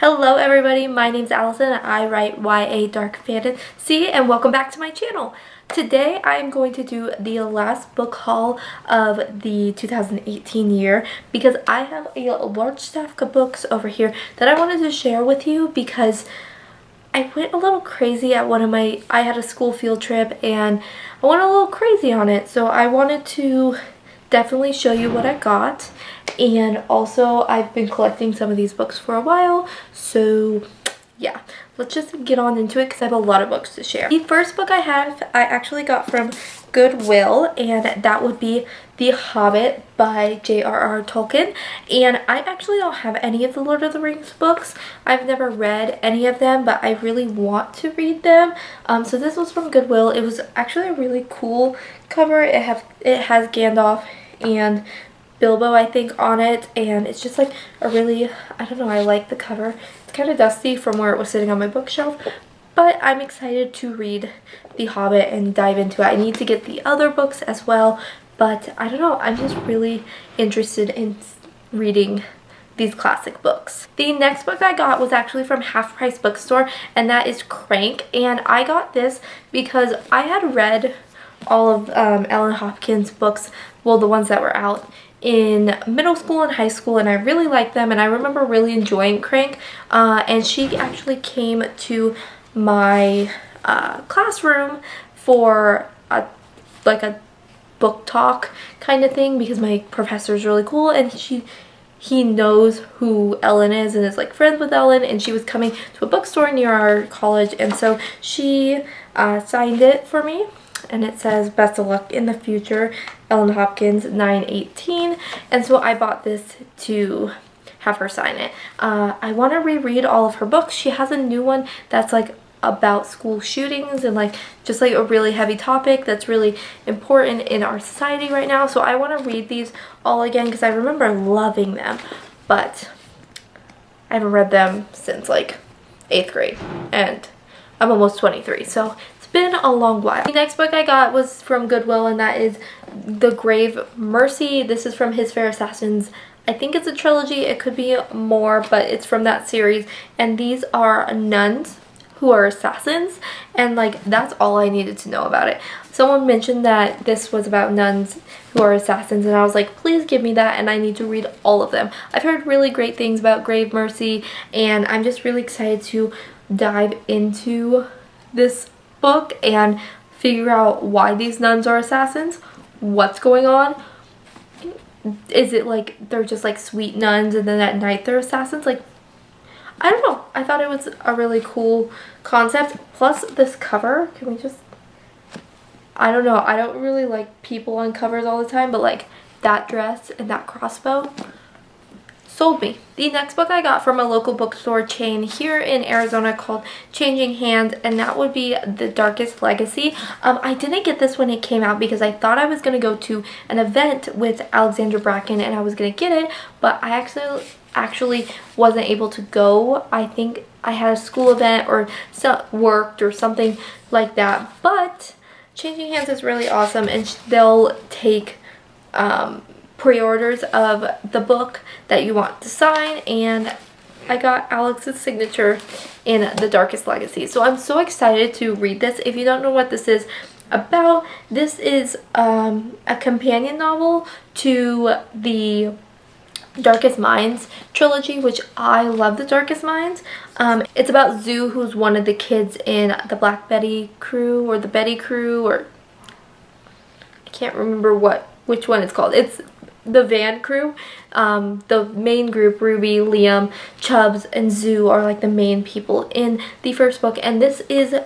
Hello everybody, my name's Allison. I write YA Dark Fantasy and welcome back to my channel. Today I am going to do the last book haul of the 2018 year because I have a large stack of books over here that I wanted to share with you because I went a little crazy at I had a school field trip and I went a little crazy on it, so I wanted to definitely show you what I got. And also I've been collecting some of these books for a while, so yeah, let's just get on into it because I have a lot of books to share. The first book I actually got from Goodwill, and that would be The Hobbit by J.R.R. Tolkien. And I actually don't have any of the Lord of the Rings books. I've never read any of them, but I really want to read them. So this was from Goodwill. It was actually a really cool cover. It has Gandalf and Bilbo, I think, on it, and it's just like a really, I don't know, I like the cover. It's kind of dusty from where it was sitting on my bookshelf, but I'm excited to read The Hobbit and dive into it. I need to get the other books as well, but I don't know, I'm just really interested in reading these classic books. The next book I got was actually from Half Price Bookstore, and that is Crank, and I got this because I had read all of Ellen Hopkins' books, well, the ones that were out in middle school and high school, and I really liked them, and I remember really enjoying Crank. And she actually came to my classroom for a book talk kind of thing because my professor is really cool, and he knows who Ellen is and is like friends with Ellen, and she was coming to a bookstore near our college, and so she signed it for me. And it says, "Best of luck in the future, Ellen Hopkins, 9/18." And so I bought this to have her sign it. I want to reread all of her books. She has a new one that's like about school shootings and like just like a really heavy topic that's really important in our society right now. So I want to read these all again because I remember loving them, but I haven't read them since like 8th grade, and I'm almost 23, so been a long while. The next book I got was from Goodwill, and that is The Grave Mercy. This is from His Fair Assassins. I think it's a trilogy. It could be more, but it's from that series. And these are nuns who are assassins, and like that's all I needed to know about it. Someone mentioned that this was about nuns who are assassins, and I was like, please give me that, and I need to read all of them. I've heard really great things about Grave Mercy, and I'm just really excited to dive into this book and figure out why these nuns are assassins, what's going on. Is it like they're just like sweet nuns and then at night they're assassins? Like, I don't know. I thought it was a really cool concept. Plus this cover, can we just, I don't know, I don't really like people on covers all the time, but like that dress and that crossbow sold me. The next book I got from a local bookstore chain here in Arizona called Changing Hands, and that would be The Darkest Legacy. I didn't get this when it came out because I thought I was going to go to an event with Alexandra Bracken and I was going to get it, but I actually wasn't able to go. I think I had a school event or worked or something like that, but Changing Hands is really awesome, and they'll take pre-orders of the book that you want to sign, and I got Alex's signature in The Darkest Legacy. So I'm so excited to read this. If you don't know what this is about, this is a companion novel to the Darkest Minds trilogy, which I love the Darkest Minds. It's about Zoo, who's one of the kids in the Black Betty crew or the Betty crew, or I can't remember which one it's called. It's the Van crew. The main group, Ruby, Liam, Chubbs, and Zoo, are like the main people in the first book, and this is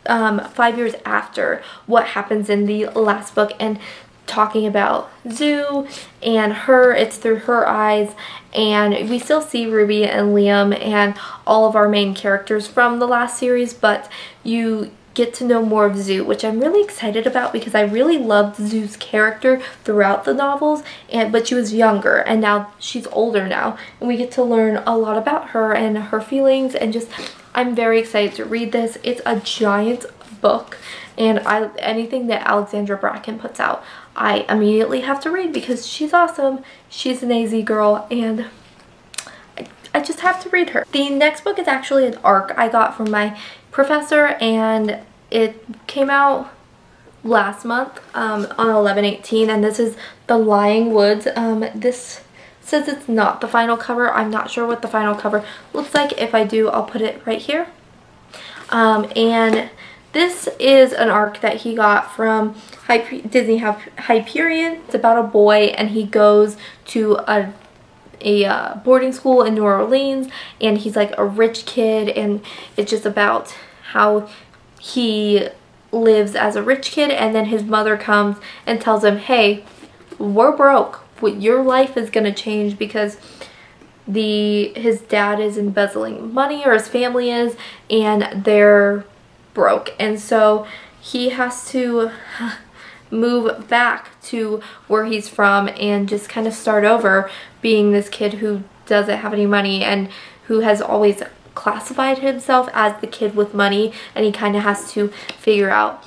5 years after what happens in the last book, and talking about Zoo and her, it's through her eyes, and we still see Ruby and Liam and all of our main characters from the last series, but you get to know more of Zoo, which I'm really excited about because I really loved Zoo's character throughout the novels, but she was younger, and now she's older now, and we get to learn a lot about her and her feelings, and just I'm very excited to read this. It's a giant book, and anything that Alexandra Bracken puts out, I immediately have to read because she's awesome. She's an AZ girl, and I just have to read her. The next book is actually an arc I got from my professor, and it came out last month on 11/18, and this is The Lying Woods. This says it's not the final cover. I'm not sure what the final cover looks like. If I do, I'll put it right here. And this is an arc that he got from Disney Hyperion. It's about a boy, and he goes to a boarding school in New Orleans, and he's like a rich kid, and it's just about how he lives as a rich kid, and then his mother comes and tells him, hey, we're broke. Your life is gonna change because his dad is embezzling money, or his family is, and they're broke, and so he has to move back to where he's from and just kind of start over being this kid who doesn't have any money and who has always classified himself as the kid with money, and he kind of has to figure out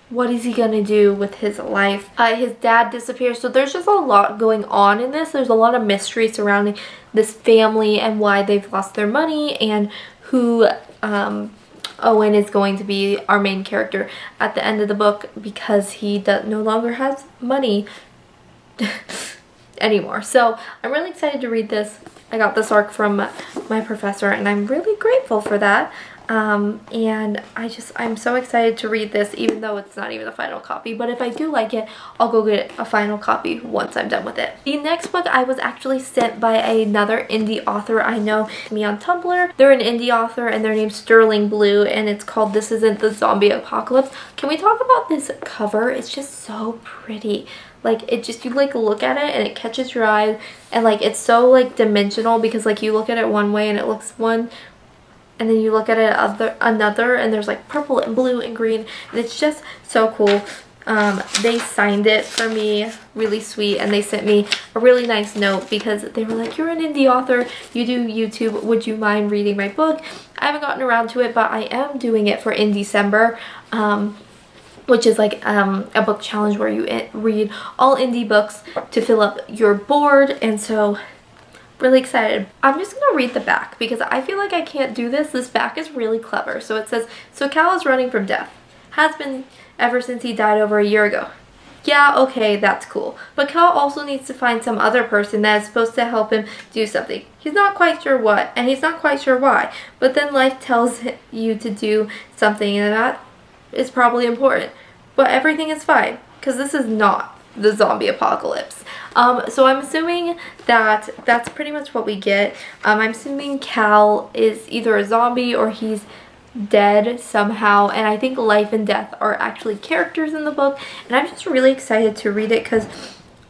what is he gonna do with his life. His dad disappears, so there's just a lot going on in this. There's a lot of mystery surrounding this family and why they've lost their money, and who Owen is going to be our main character at the end of the book, because he no longer has money anymore. So I'm really excited to read this. I got this arc from my professor, and I'm really grateful for that. And I'm so excited to read this, even though it's not even a final copy. But if I do like it, I'll go get a final copy once I'm done with it. The next book I was actually sent by another indie author I know, me on Tumblr. They're an indie author, and their name's Sterling Blue, and it's called This Isn't the Zombie Apocalypse. Can we talk about this cover? It's just so pretty. Like, it just, you like look at it and it catches your eye, and like it's so like dimensional, because like you look at it one way and it looks one, and then you look at it another, and there's like purple and blue and green, and it's just so cool. They signed it for me, really sweet, and they sent me a really nice note, because they were like, you're an indie author, you do YouTube, would you mind reading my book? I haven't gotten around to it, but I am doing it for in December, which is like a book challenge where you read all indie books to fill up your board, and so really excited. I'm just gonna read the back because I feel like I can't do this. This back is really clever. So it says, so Cal is running from death. Has been ever since he died over a year ago. Yeah, okay, that's cool. But Cal also needs to find some other person that is supposed to help him do something. He's not quite sure what, and he's not quite sure why. But then life tells you to do something, and that is probably important. But everything is fine, because this is not the zombie apocalypse. So I'm assuming that that's pretty much what we get. I'm assuming Cal is either a zombie or he's dead somehow, and I think life and death are actually characters in the book, and I'm just really excited to read it because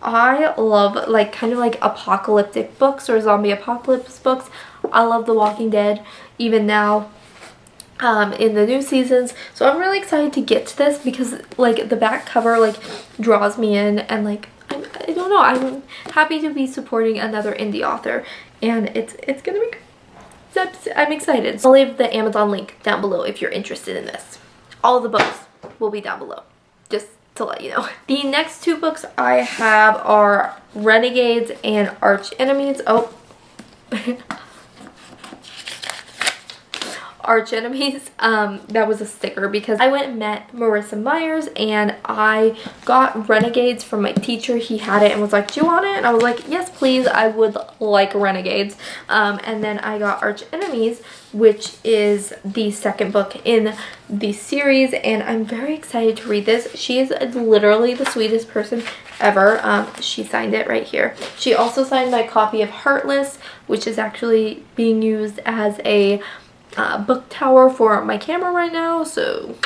I love like kind of like apocalyptic books or zombie apocalypse books. I love The Walking Dead even now in the new seasons, so I'm really excited to get to this because like the back cover like draws me in, and like I don't know, I'm happy to be supporting another indie author, and it's gonna be good. I'm excited. I'll leave the Amazon link down below if you're interested in this. All the books will be down below, just to let you know. The next two books I have are Renegades and Arch Enemies. Oh. Arch Enemies. That was a sticker because I went and met Marissa Myers, and I got Renegades from my teacher. He had it and was like, do you want it? And I was like, yes please, I would like Renegades. And then I got Arch Enemies, which is the second book in the series, and I'm very excited to read this. She is literally the sweetest person ever. She signed it right here. She also signed my copy of Heartless, which is actually being used as a book tower for my camera right now, so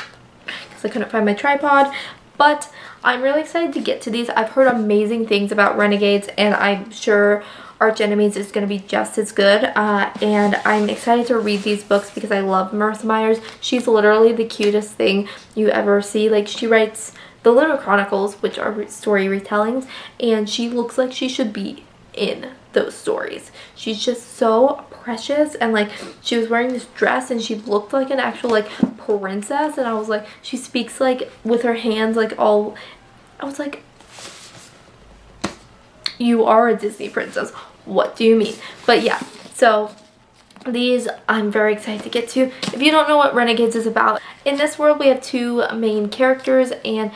because I couldn't find my tripod. But I'm really excited to get to these. I've heard amazing things about Renegades, and I'm sure Arch Enemies is going to be just as good, and I'm excited to read these books because I love Marissa Myers. She's literally the cutest thing you ever see. Like, she writes the Lunar Chronicles, which are story retellings, and she looks like she should be in those stories. She's just so precious, and like she was wearing this dress and she looked like an actual like princess, and I was like, she speaks like with her hands like all, I was like, you are a Disney princess, what do you mean? But yeah, so These I'm very excited to get to. If you don't know what Renegades is about, in this world we have two main characters and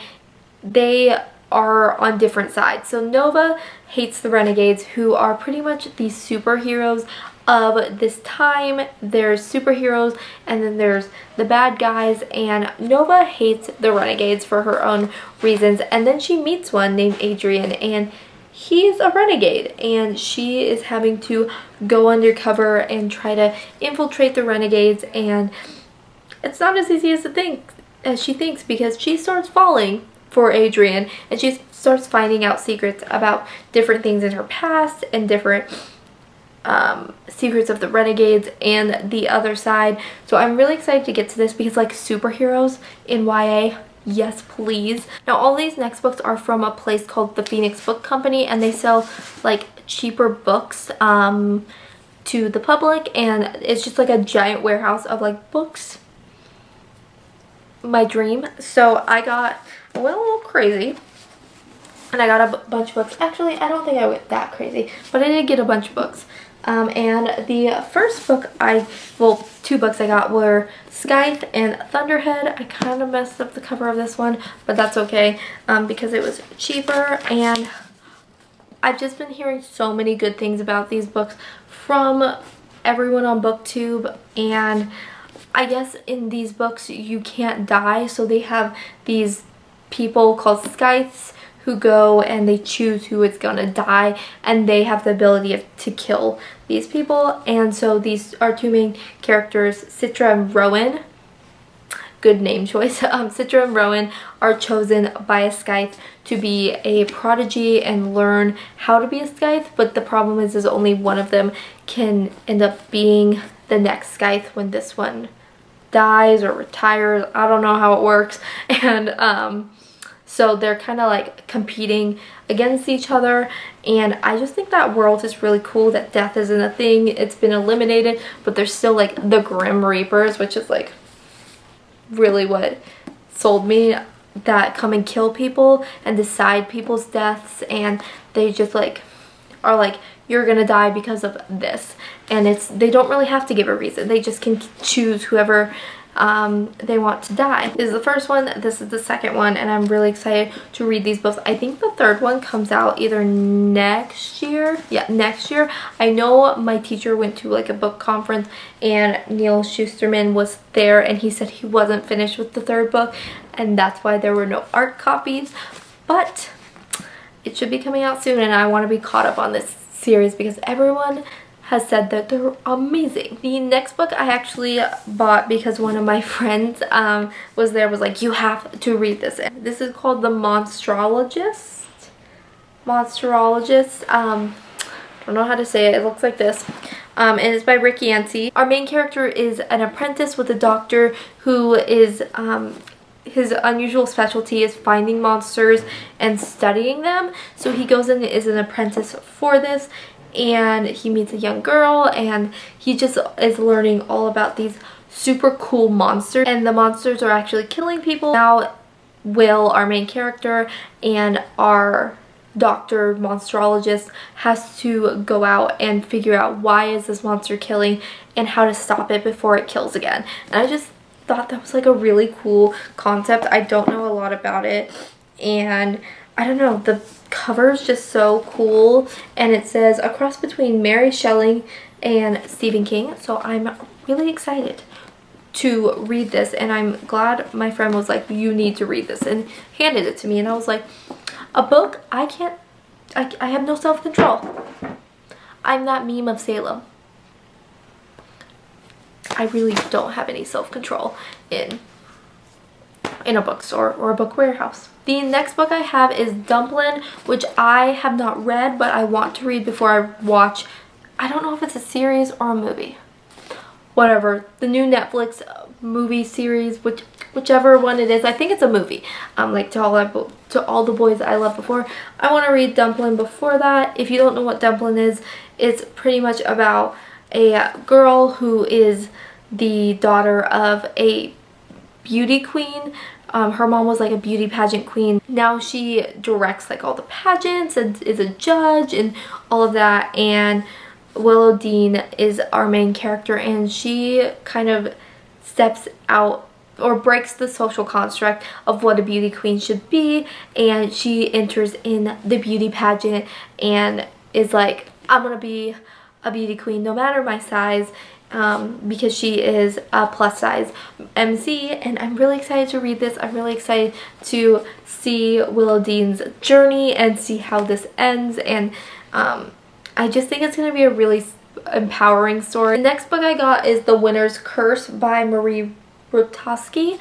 they are on different sides. So Nova hates the Renegades, who are pretty much the superheroes of this time. There's superheroes and then there's the bad guys, and Nova hates the Renegades for her own reasons. And then she meets one named Adrian, and he's a renegade, and she is having to go undercover and try to infiltrate the Renegades, and it's not as easy as she thinks, because she starts falling for Adrian and she starts finding out secrets about different things in her past and different secrets of the Renegades and the other side. So I'm really excited to get to this because, like, superheroes in YA, yes please. Now all these next books are from a place called the Phoenix Book Company, and they sell like cheaper books to the public, and it's just like a giant warehouse of like books. My dream. So I went a little crazy and I got a bunch of books. Actually, I don't think I went that crazy, but I did get a bunch of books. And the first book two books I got were Scythe and Thunderhead. I kind of messed up the cover of this one, but that's okay because it was cheaper, and I've just been hearing so many good things about these books from everyone on BookTube. And I guess in these books you can't die, so they have these people called Scythes who go and they choose who is gonna die, and they have the ability to kill these people. And so these are two main characters, Citra and Rowan. Good name choice. Citra and Rowan are chosen by a Scythe to be a prodigy and learn how to be a Scythe, but the problem is only one of them can end up being the next Scythe when this one dies or retires. I don't know how it works. And so they're kind of like competing against each other, and I just think that world is really cool, that death isn't a thing. It's been eliminated, but there's still like the Grim Reapers, which is like really what sold me, that come and kill people and decide people's deaths, and they just like are like, you're gonna die because of this, and they don't really have to give a reason. They just can choose whoever they want to die. This is the first one, this is the second one, and I'm really excited to read these books. I think the third one comes out either next year. Yeah, next year. I know my teacher went to like a book conference and Neil Schusterman was there, and he said he wasn't finished with the third book, and that's why there were no art copies, but it should be coming out soon, and I want to be caught up on this series because everyone has said that they're amazing. The next book I actually bought because one of my friends was like, you have to read this. This is called the Monsterologist. I don't know how to say it. It looks like this. And it's by Rick Yancey. Our main character is an apprentice with a doctor who is his unusual specialty is finding monsters and studying them. So he goes in as an apprentice for this, and he meets a young girl, and he just is learning all about these super cool monsters, and the monsters are actually killing people. Now Will, our main character, and our doctor monsterologist has to go out and figure out why is this monster killing and how to stop it before it kills again. And I just thought that was like a really cool concept. I don't know a lot about it, and I don't know, the cover is just so cool, and it says a cross between Mary Shelley and Stephen King. So I'm really excited to read this, and I'm glad my friend was like, you need to read this, and handed it to me, and I was like, a book? I have no self-control. I'm that meme of Salem. I really don't have any self-control in a bookstore or a book warehouse. The next book I have is Dumpling, which I have not read, but I want to read before I watch. I don't know if it's a series or a movie. Whatever. The new Netflix movie series, whichever one it is. I think it's a movie. Like to all the boys I loved before. I want to read Dumpling before that. If you don't know what Dumpling is, it's pretty much about a girl who is the daughter of a beauty queen. Her mom was like a beauty pageant queen. Now she directs like all the pageants and is a judge and all of that, and Willow Dean is our main character, and she kind of steps out or breaks the social construct of what a beauty queen should be, and she enters in the beauty pageant and is like, I'm gonna be a beauty queen no matter my size, because she is a plus size MC, and I'm really excited to read this. I'm really excited to see Willow Dean's journey and see how this ends, and I just think it's going to be a really empowering story. The next book I got is The Winner's Curse by Marie Rutowski.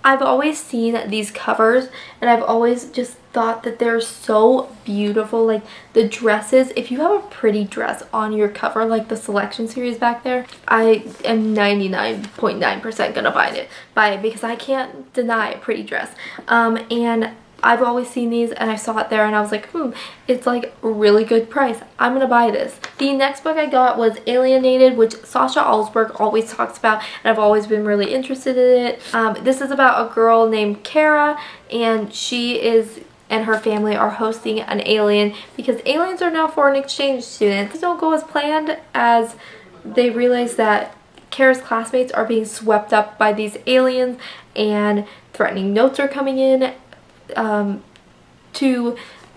I've always seen these covers, and I've always just thought that they're so beautiful. Like the dresses, if you have a pretty dress on your cover, like the selection series back there, I am 99.9% gonna buy it because I can't deny a pretty dress. And I've always seen these, and I saw it there and I was like, it's like a really good price. I'm gonna buy this. The next book I got was Alienated, which Sasha Alsberg always talks about, and I've always been really interested in it. This is about a girl named Kara, and she and her family are hosting an alien because aliens are now foreign exchange students. Things don't go as planned, as they realize that Kara's classmates are being swept up by these aliens, and threatening notes are coming in to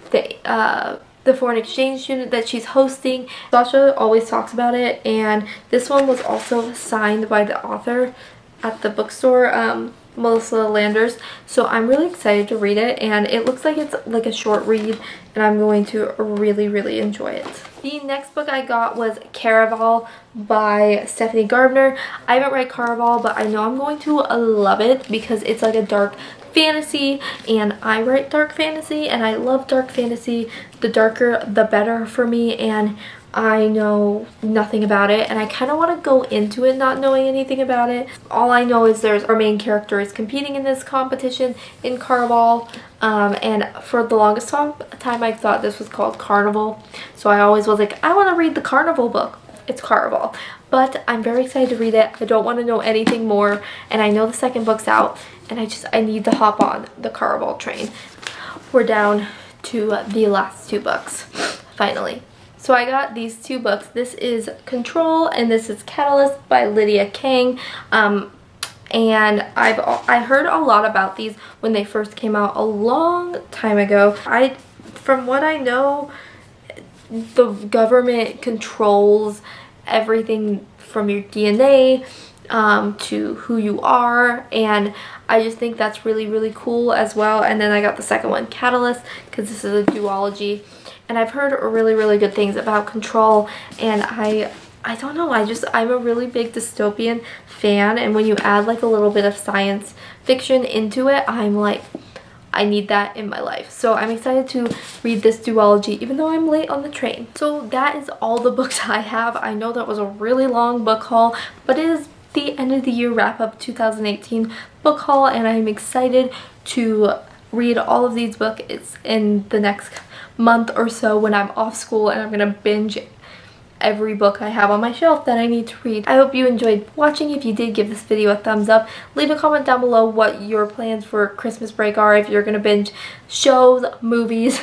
the foreign exchange student that she's hosting. Sasha always talks about it, and this one was also signed by the author at the bookstore, Melissa Landers, so I'm really excited to read it, and it looks like it's like a short read, and I'm going to really enjoy it. The next book I got was Caraval by Stephanie Gardner. I haven't read Caraval, but I know I'm going to love it because it's like a dark fantasy, and I write dark fantasy, and I love dark fantasy. The darker the better for me, and I know nothing about it, and I kind of want to go into it not knowing anything about it. All I know is our main character is competing in this competition in Caraval, and for the longest time I thought this was called Carnival, so I always was like, I want to read the Carnival book. It's Caraval, but I'm very excited to read it. I don't want to know anything more, and I know the second book's out, and I need to hop on the Caraval train. We're down to the last two books, finally. So I got these two books. This is Control, and this is Catalyst by Lydia Kang. And I heard a lot about these when they first came out a long time ago. From what I know, the government controls everything from your DNA to who you are, and I just think that's really cool as well. And then I got the second one, Catalyst, because this is a duology, and I've heard really good things about Control, and I don't know, I'm a really big dystopian fan, and when you add like a little bit of science fiction into it, I'm like, I need that in my life. So I'm excited to read this duology, even though I'm late on the train. So that is all the books I have. I know that was a really long book haul, but it is the end of the year wrap up 2018 book haul, and I'm excited to read all of these books in the next month or so when I'm off school, and I'm gonna binge every book I have on my shelf that I need to read. I hope you enjoyed watching. If you did, give this video a thumbs up. Leave a comment down below what your plans for Christmas break are, if you're gonna binge shows, movies,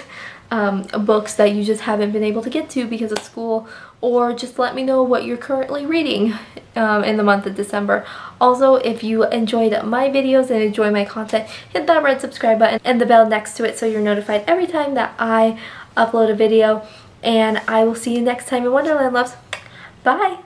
books that you just haven't been able to get to because of school, or just let me know what you're currently reading in the month of December. Also, if you enjoyed my videos and enjoy my content, hit that red subscribe button and the bell next to it so you're notified every time that I upload a video. And I will see you next time in Wonderland, loves. Bye!